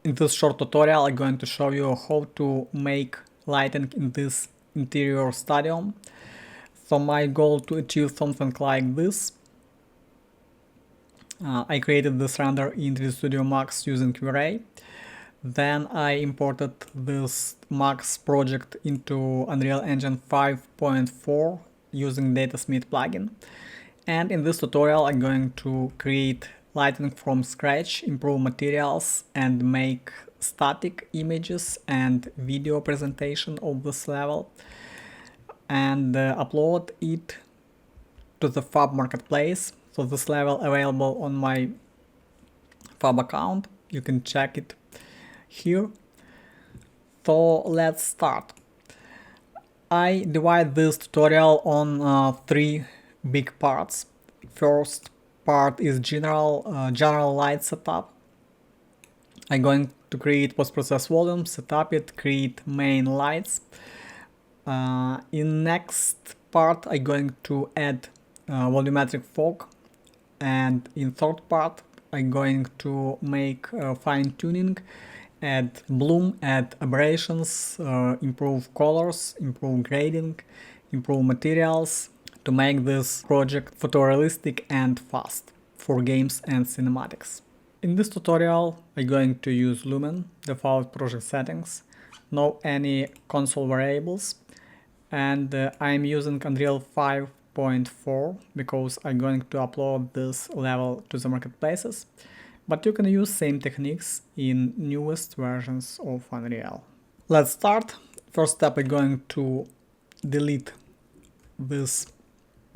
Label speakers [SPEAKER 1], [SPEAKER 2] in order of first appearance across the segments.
[SPEAKER 1] In this short tutorial I'm going to show you how to make lighting in this interior stadium. So my goal to achieve something like this. I created this render in 3D Studio Max using V-Ray. Then I imported this Max project into Unreal Engine 5.4 using Datasmith plugin. And in this tutorial I'm going to create lighting from scratch, improve materials, and make static images and video presentation of this level, and upload it to the Fab marketplace. So this level available on my Fab account, you can check it here. So let's start. I divide this tutorial on 3 big parts. First part is general light setup. I'm going to create post-process volume, set up it, create main lights. In next part I'm going to add volumetric fog, and in third part I'm going to make fine-tuning, add bloom, add aberrations, improve colors, improve grading, improve materials, to make this project photorealistic and fast for games and cinematics. In this tutorial I'm going to use Lumen, default project settings, no any console variables, and I'm using Unreal 5.4 because I'm going to upload this level to the marketplaces, but you can use same techniques in newest versions of Unreal. Let's start. First step, I'm going to delete this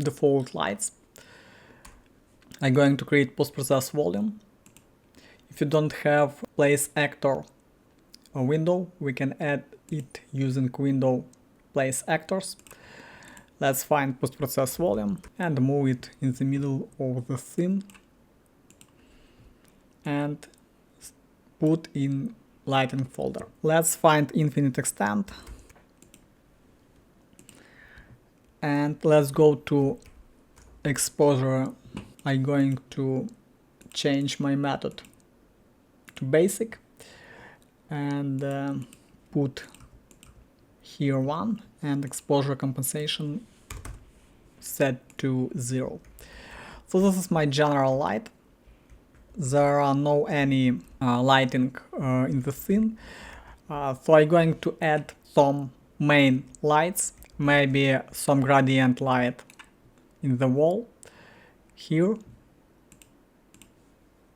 [SPEAKER 1] default lights. I'm going to create post-process volume. If you don't have place actor or window, we can add it using window place actors. Let's find post-process volume and move it in the middle of the scene and put in lighting folder. Let's find infinite extent and let's go to exposure. I'm going to change my method to basic and put here 1 and exposure compensation set to 0. So this is my general light. There are no any lighting in the scene, so I'm going to add some main lights, maybe some gradient light in the wall here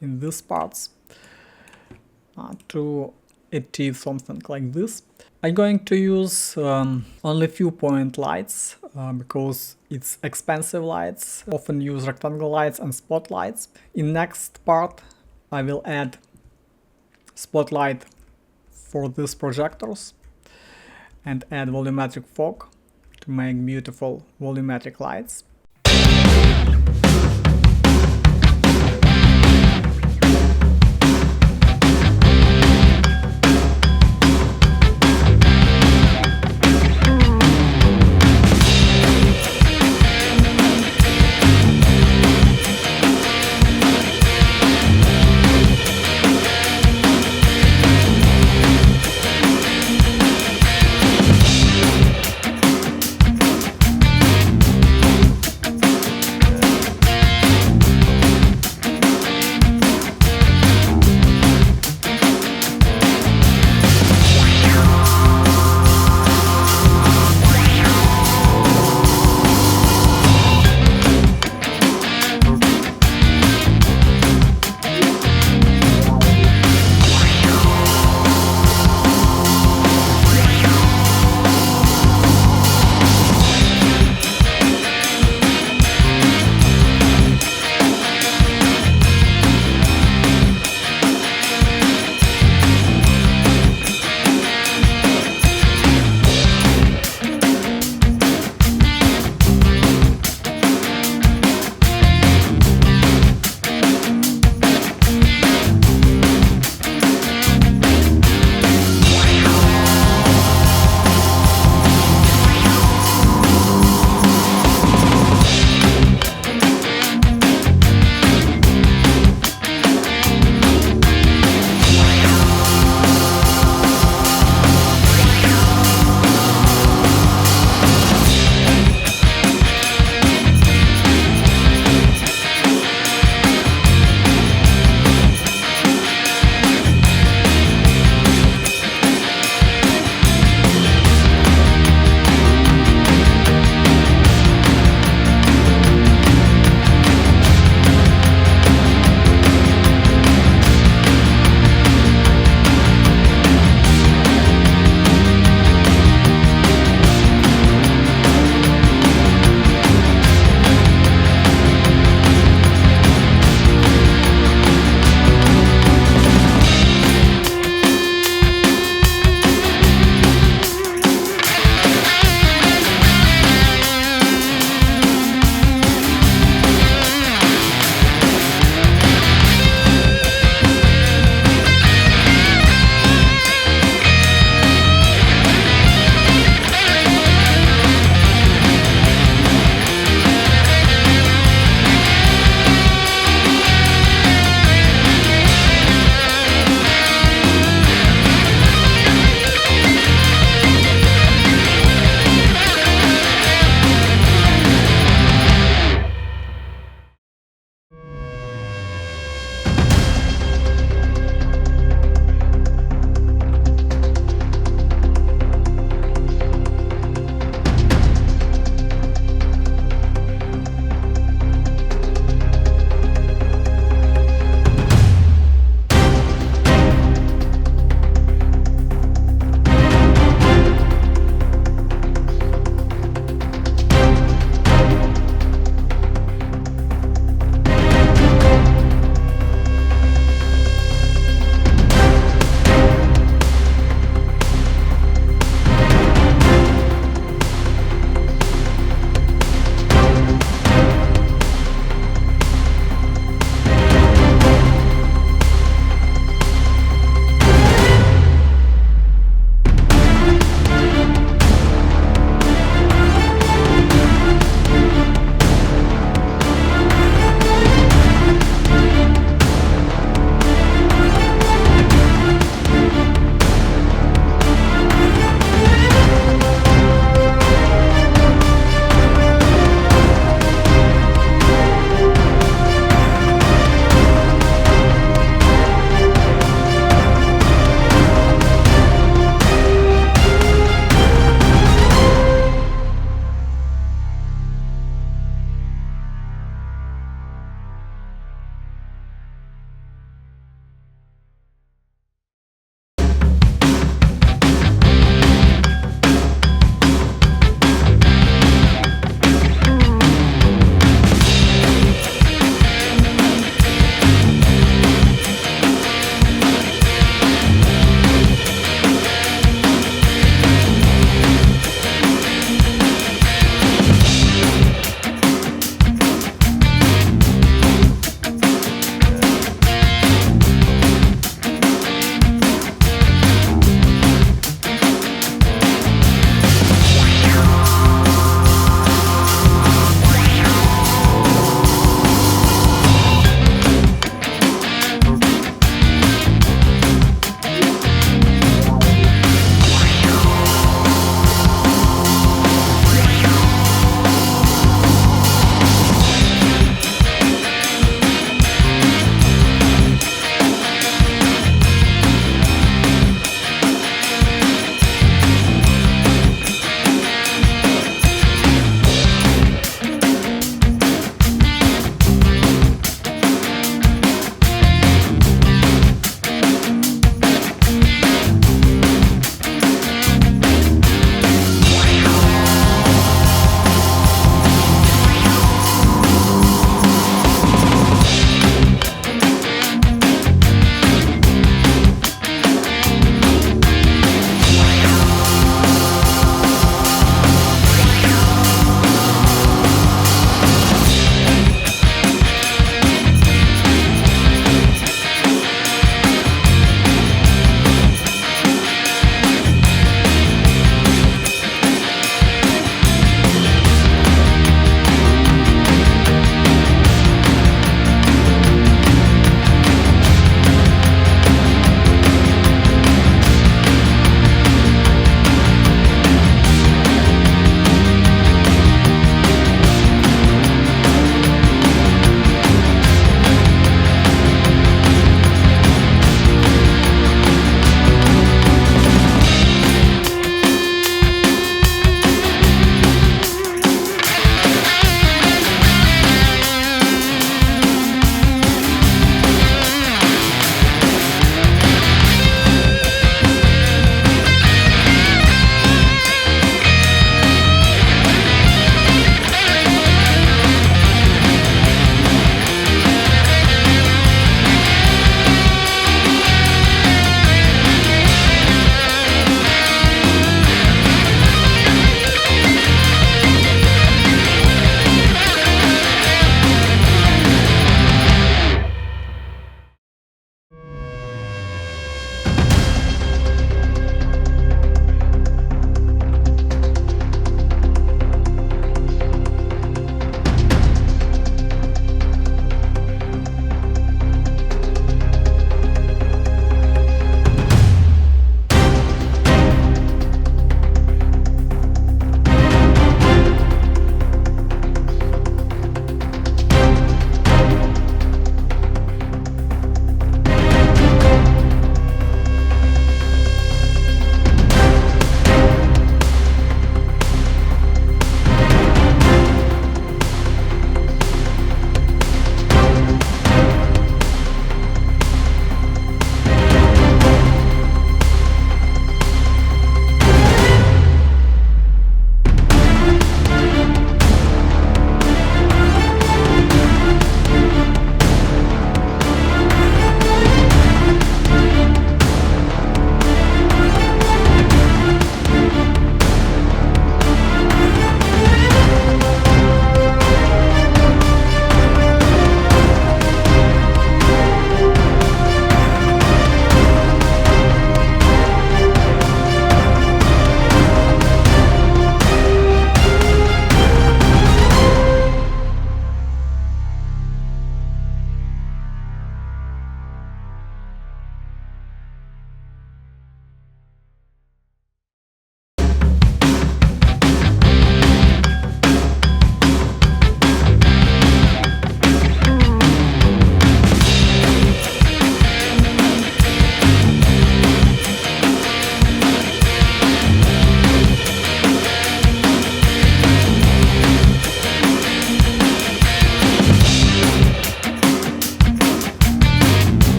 [SPEAKER 1] in these parts to achieve something like this. I'm going to use only few point lights because it's expensive lights. Often use rectangle lights and spotlights. In next part I will add spotlight for these projectors and add volumetric fog to make beautiful volumetric lights.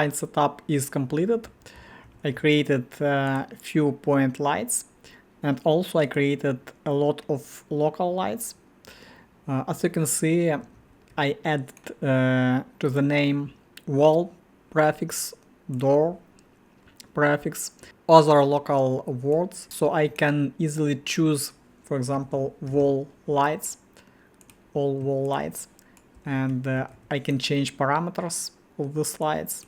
[SPEAKER 1] line setup is completed. I created a few point lights, and also I created a lot of local lights. As you can see, I added to the name wall prefix, door prefix, other local words, so I can easily choose, for example, wall lights, all wall lights, and I can change parameters of these lights,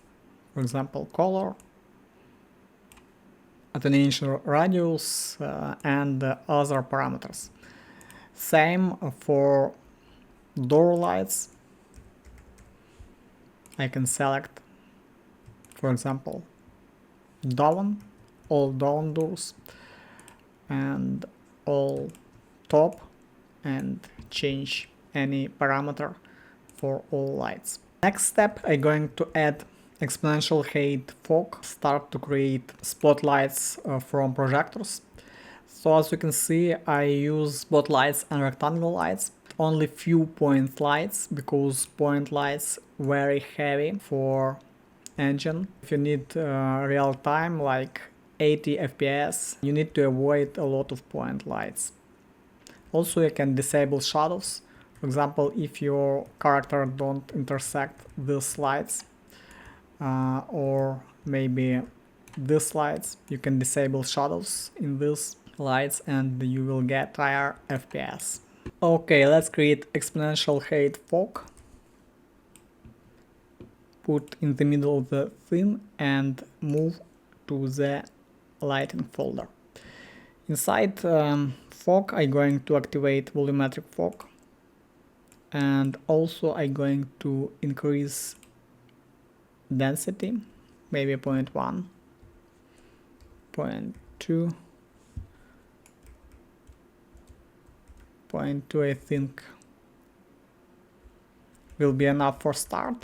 [SPEAKER 1] for example, color, attenuation radius, and other parameters. Same for door lights. I can select, for example, down, all down doors, and all top, and change any parameter for all lights. Next step, I'm going to add exponential fog, start to create spotlights from projectors. So as you can see, I use spotlights and rectangle lights, only few point lights, because point lights very heavy for engine. If you need real time, like 80 FPS, you need to avoid a lot of point lights. Also, you can disable shadows. For example, if your character don't intersect these lights, or maybe these lights, you can disable shadows in these lights and you will get higher FPS. Okay, let's create exponential fog. Put in the middle of the theme and move to the lighting folder. Inside fog, I'm going to activate volumetric fog, and also I'm going to increase density, maybe 0.1, 0.2, 0.2 I think will be enough for start.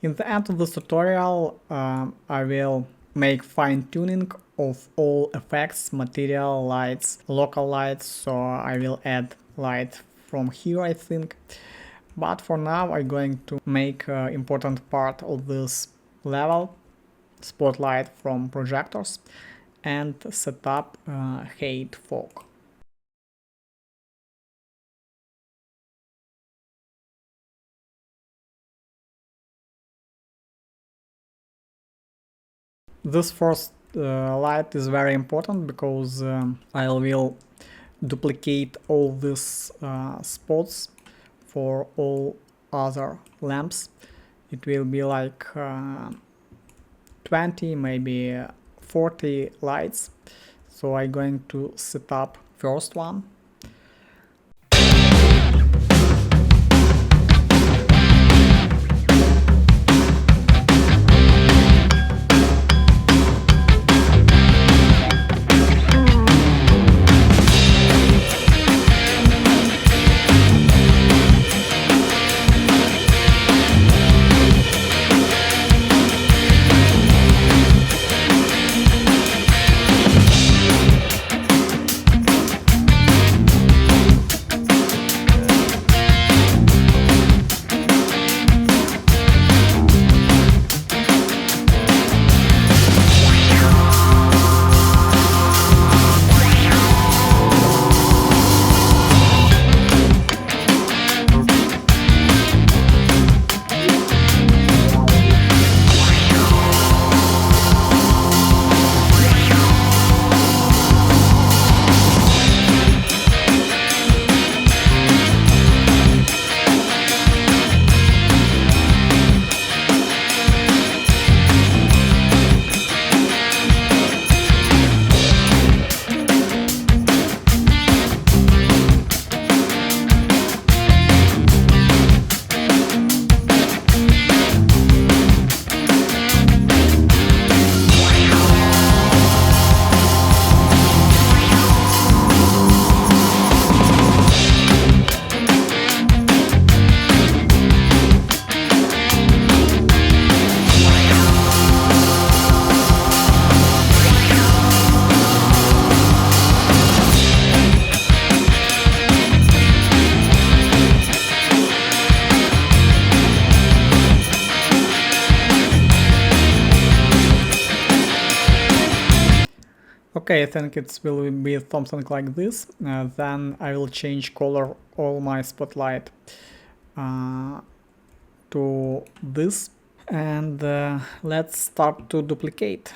[SPEAKER 1] In the end of this tutorial, I will make fine-tuning of all effects, material, lights, local lights, so I will add light from here I think. But for now I'm going to make important part of this level, spotlight from projectors, and set up fog. This first light is very important because I will duplicate all these spots for all other lamps. It will be like 20, maybe 40 lights. So I'm going to set up first one. Okay, I think it will be something like this. Then I will change color all my spotlight to this, and let's start to duplicate.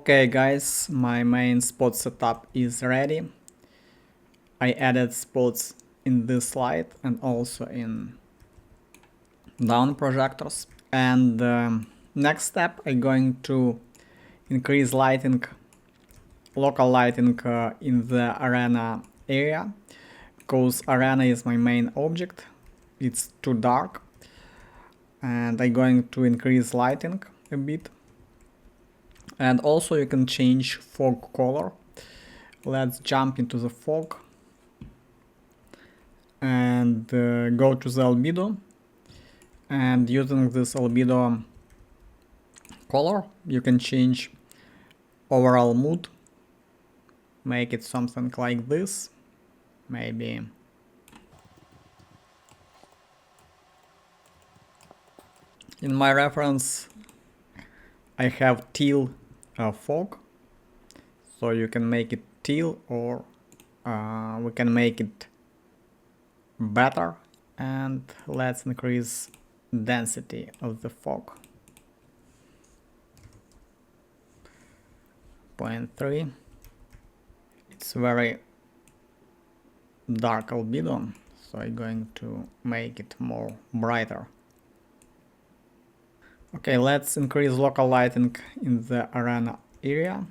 [SPEAKER 1] Okay guys, my main spot setup is ready. I added spots in this slide and also in down projectors. And next step, I'm going to increase lighting, local lighting in the arena area, because arena is my main object. It's too dark, and I'm going to increase lighting a bit. And also you can change fog color. Let's jump into the fog and go to the albedo. And using this albedo color, you can change overall mood. Make it something like this, maybe. In my reference, I have teal fog, so you can make it teal, or we can make it better. And let's increase density of the fog. 0.3. It's very dark albedo, so I'm going to make it more brighter. Okay, let's increase local lighting in the arena area.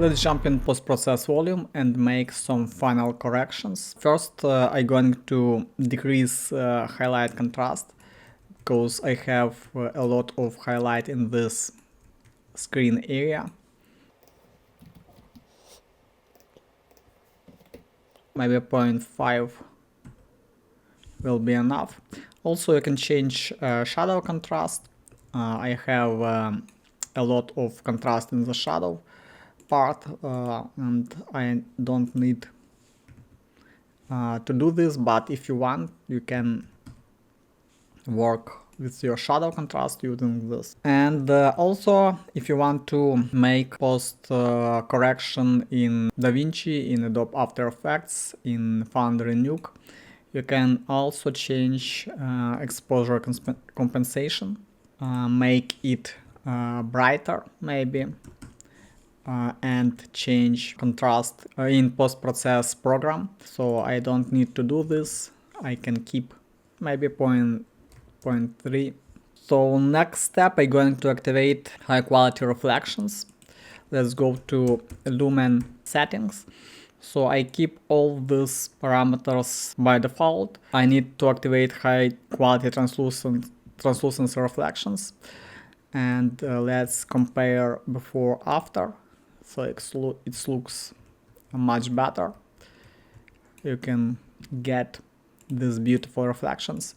[SPEAKER 1] Let's jump in post-process volume and make some final corrections. First, I'm going to decrease highlight contrast because I have a lot of highlight in this screen area. Maybe 0.5 will be enough. Also, you can change shadow contrast. I have a lot of contrast in the shadow part, and I don't need to do this, but if you want, you can work with your shadow contrast using this. And also, if you want to make post correction in DaVinci, in Adobe After Effects, in Foundry Nuke, you can also change exposure compensation, make it brighter maybe, and change contrast in post-process program. So I don't need to do this. I can keep maybe 0.3. So next step, I'm going to activate high quality reflections. Let's go to lumen settings. So I keep all these parameters by default. I need to activate high quality translucency reflections. And let's compare before after. So it looks much better. You can get these beautiful reflections.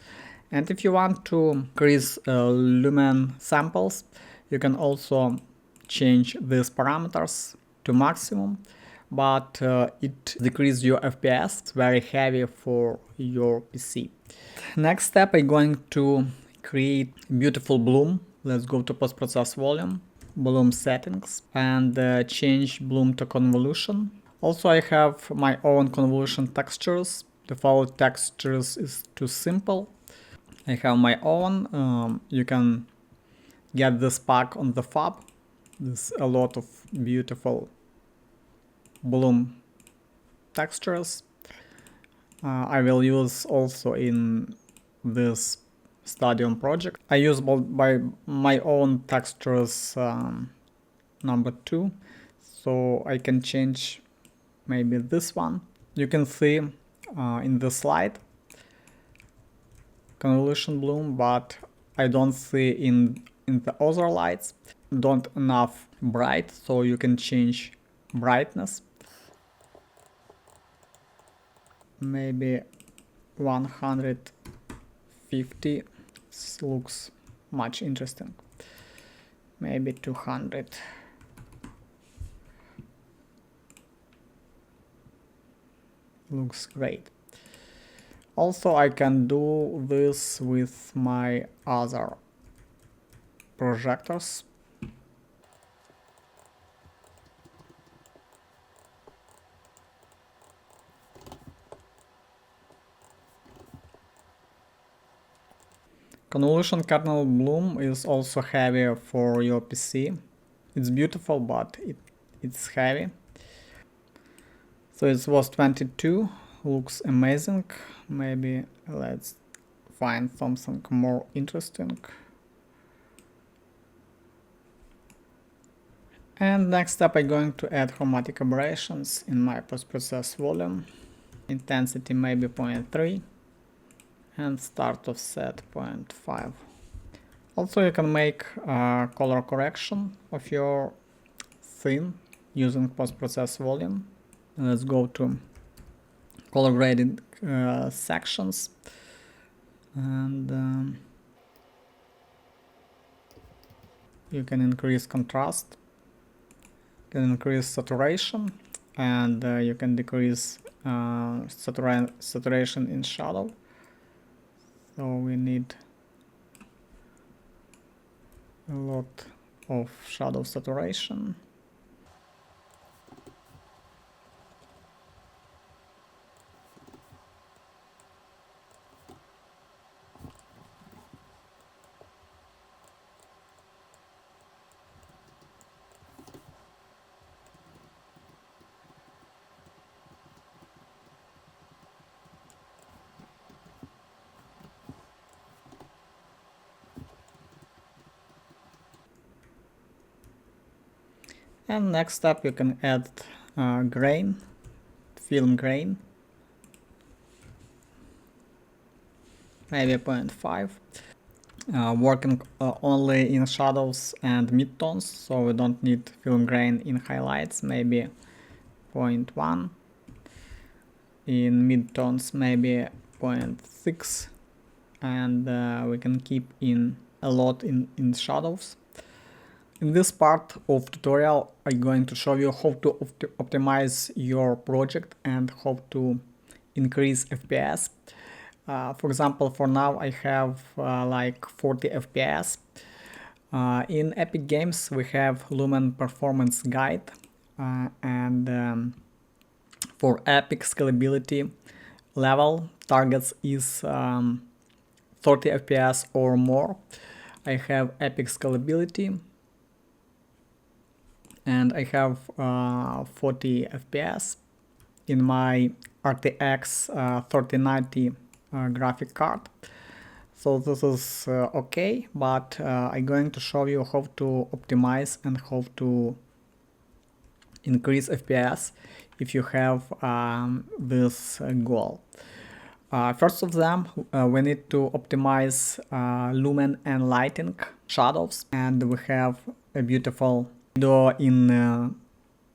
[SPEAKER 1] And if you want to increase lumen samples, you can also change these parameters to maximum, but it decreases your FPS. It's very heavy for your PC. Next step, I'm going to create beautiful bloom. Let's go to post-process volume, bloom settings, and change bloom to convolution. Also, I have my own convolution textures. Default textures is too simple. I have my own. You can get this pack on the Fab. There's a lot of beautiful bloom textures. I will use also in this Stadium project. I use by my own textures number 2, so I can change maybe this one. You can see in the slide convolution bloom, but I don't see in the other lights. Don't enough bright, so you can change brightness. Maybe 150 looks much interesting. Maybe 200. Looks great. Also, I can do this with my other projectors. Convolution kernel bloom is also heavy for your PC. It's beautiful, but it's heavy. So it was 22, looks amazing. Maybe let's find something more interesting. And next step, I'm going to add chromatic aberrations in my post-process volume. Intensity maybe 0.3 and start offset 0.5. Also, you can make color correction of your scene using post-process volume. Let's go to color graded sections, and you can increase contrast, you can increase saturation, and you can decrease saturation in shadow. So we need a lot of shadow saturation. And next step, you can add grain, film grain, maybe 0.5. Working only in shadows and midtones, so we don't need film grain in highlights, maybe 0.1. In midtones, maybe 0.6. And we can keep in a lot in shadows. In this part of tutorial, I'm going to show you how to optimize your project and how to increase FPS. For example, for now I have like 40 FPS. In Epic Games we have Lumen Performance Guide, and for Epic scalability level targets is 30 FPS or more. I have Epic scalability and I have 40 FPS in my RTX 3090 graphic card. So this is okay, but I'm going to show you how to optimize and how to increase FPS if you have this goal. First of them, we need to optimize lumen and lighting shadows, and we have a beautiful video in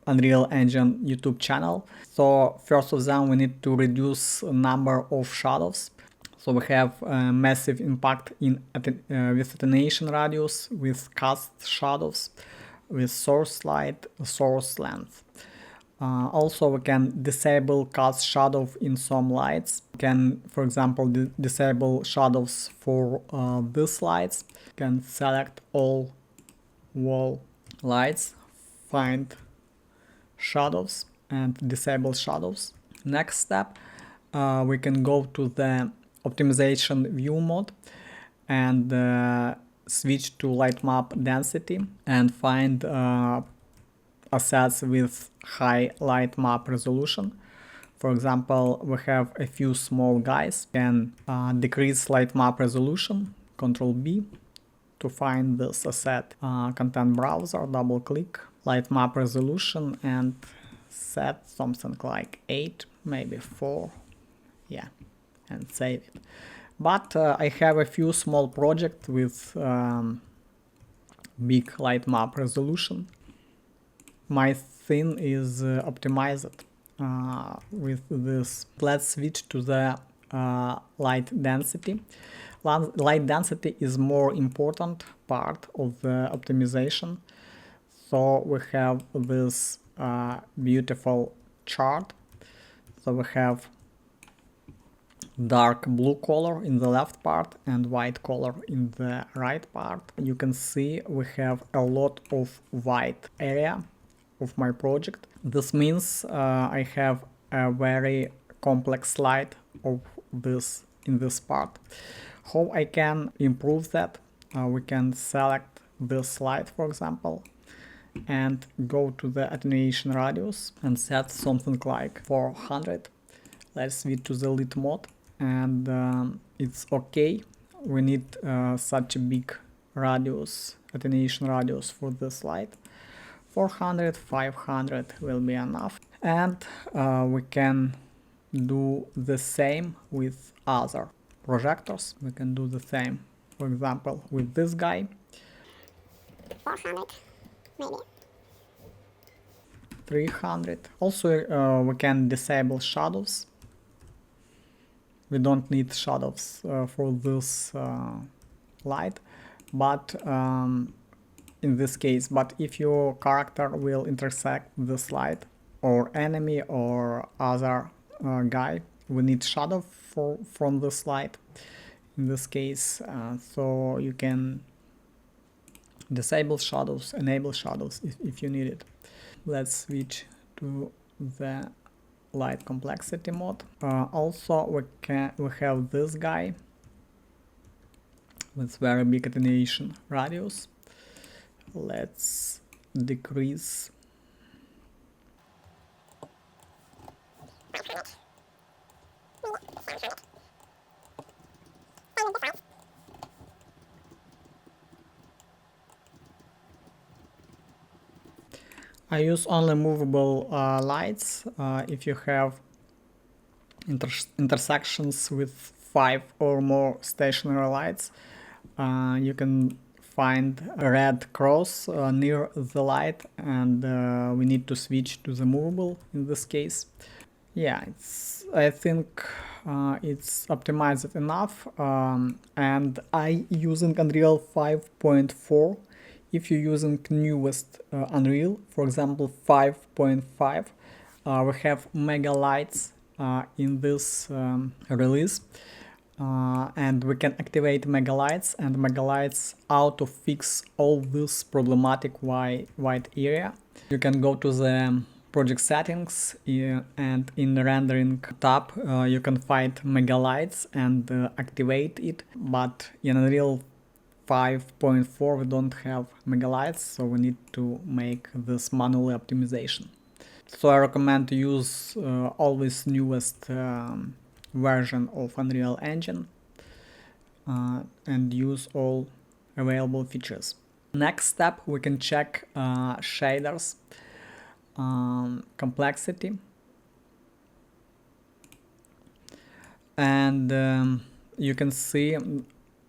[SPEAKER 1] Unreal Engine YouTube channel. So first of them, we need to reduce number of shadows. So we have a massive impact with attenuation radius, with cast shadows, with source light, source length. Also, we can disable cast shadow in some lights. We can, for example, disable shadows for these lights. We can select all wall lights, find shadows and disable shadows. Next step, we can go to the optimization view mode and switch to light map density and find assets with high light map resolution. For example, we have a few small guys. Can decrease light map resolution, Ctrl B to find this asset. Content browser, double click, light map resolution and set something like 8, maybe 4, yeah, and save it. But I have a few small projects with big light map resolution. My scene is optimized with this. Let's switch to the light density. Light density is more important part of the optimization. So we have this beautiful chart. So we have dark blue color in the left part and white color in the right part. You can see we have a lot of white area of my project. This means I have a very complex light of this in this part. How I can improve that? We can select this light, for example, and go to the attenuation radius and set something like 400. Let's switch to the lit mode, and it's okay. We need such a big radius, attenuation radius for this light. 400, 500 will be enough. And we can do the same with other projectors. We can do the same, for example, with this guy.
[SPEAKER 2] 400, maybe.
[SPEAKER 1] 300. Also, we can disable shadows. We don't need shadows for this light, but in this case, but if your character will intersect this light or enemy or other guy, we need shadow from this light in this case, so you can disable shadows, enable shadows if you need it. Let's switch to the light complexity mode. Also we have this guy with very big attenuation radius. Let's decrease. I use only movable lights. If you have intersections with 5 or more stationary lights, you can find a red cross near the light, and we need to switch to the movable in this case. Yeah, I think it's optimized enough, and I using Unreal 5.4. If you're using newest Unreal, for example 5.5, we have mega lights in this release, and we can activate mega lights, and mega lights auto fix all this problematic white area. You can go to the project settings, and in the rendering tab you can find mega lights and activate it, but in Unreal 5.4 we don't have mega lights, so we need to make this manually optimization. So I recommend to use always newest version of Unreal Engine and use all available features. Next step, we can check shaders complexity, and you can see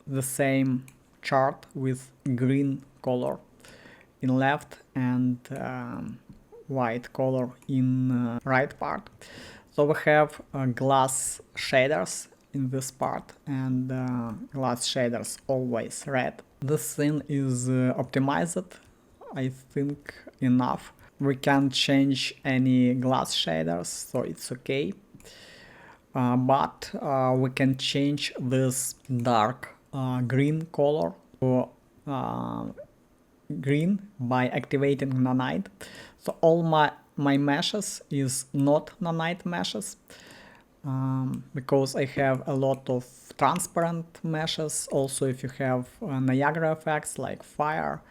[SPEAKER 1] the same chart with green color in left and white color in right part. So we have glass shaders in this part, and glass shaders always red. This thing is optimized, I think, enough. We can change any glass shaders, so it's okay. But we can change this dark green color to green by activating nanite. So all my meshes is not nanite meshes, because I have a lot of transparent meshes. Also, if you have Niagara effects like fire,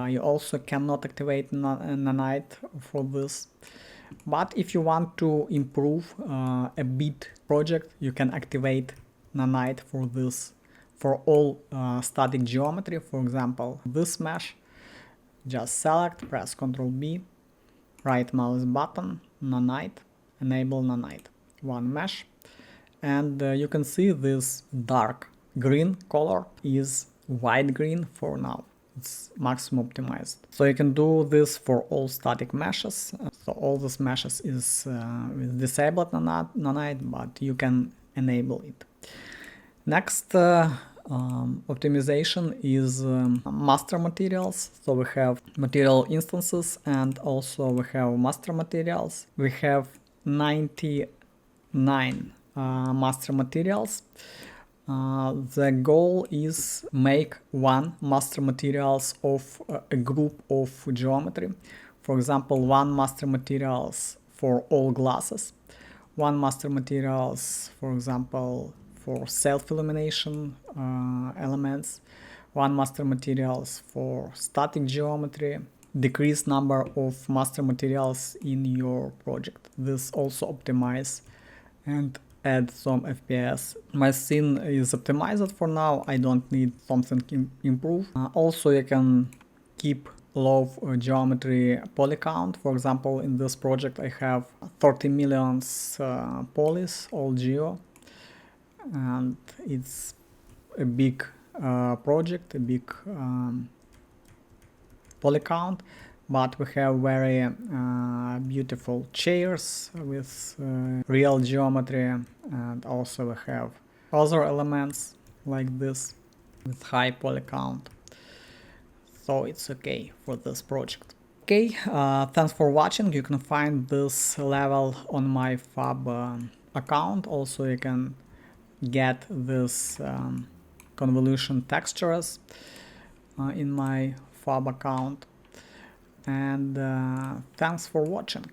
[SPEAKER 1] you also cannot activate nanite for this. But if you want to improve a bit project, you can activate nanite for this, for all static geometry. For example, this mesh, just select, press Ctrl B, right mouse button, nanite, enable nanite, one mesh, and you can see this dark green color is white green for now. It's maximum optimized. So you can do this for all static meshes. So all these meshes is with disabled nanite, but you can enable it. Next optimization is master materials. So we have material instances, and also we have master materials. We have 99 master materials. The goal is make one master materials of a group of geometry. For example, one master materials for all glasses, one master materials, for example, for self-illumination elements, one master materials for static geometry, decrease number of master materials in your project. This also optimize and add some FPS. My scene is optimized for now, I don't need something improve. Also you can keep low geometry poly count. For example, in this project I have 30 million polys, all geo, and it's a big project, a big poly count, but we have very beautiful chairs with real geometry, and also we have other elements like this with high poly count. So it's okay for this project. Okay, thanks for watching. You can find this level on my Fab account. Also you can get this convolution textures in my Fab account. And thanks for watching.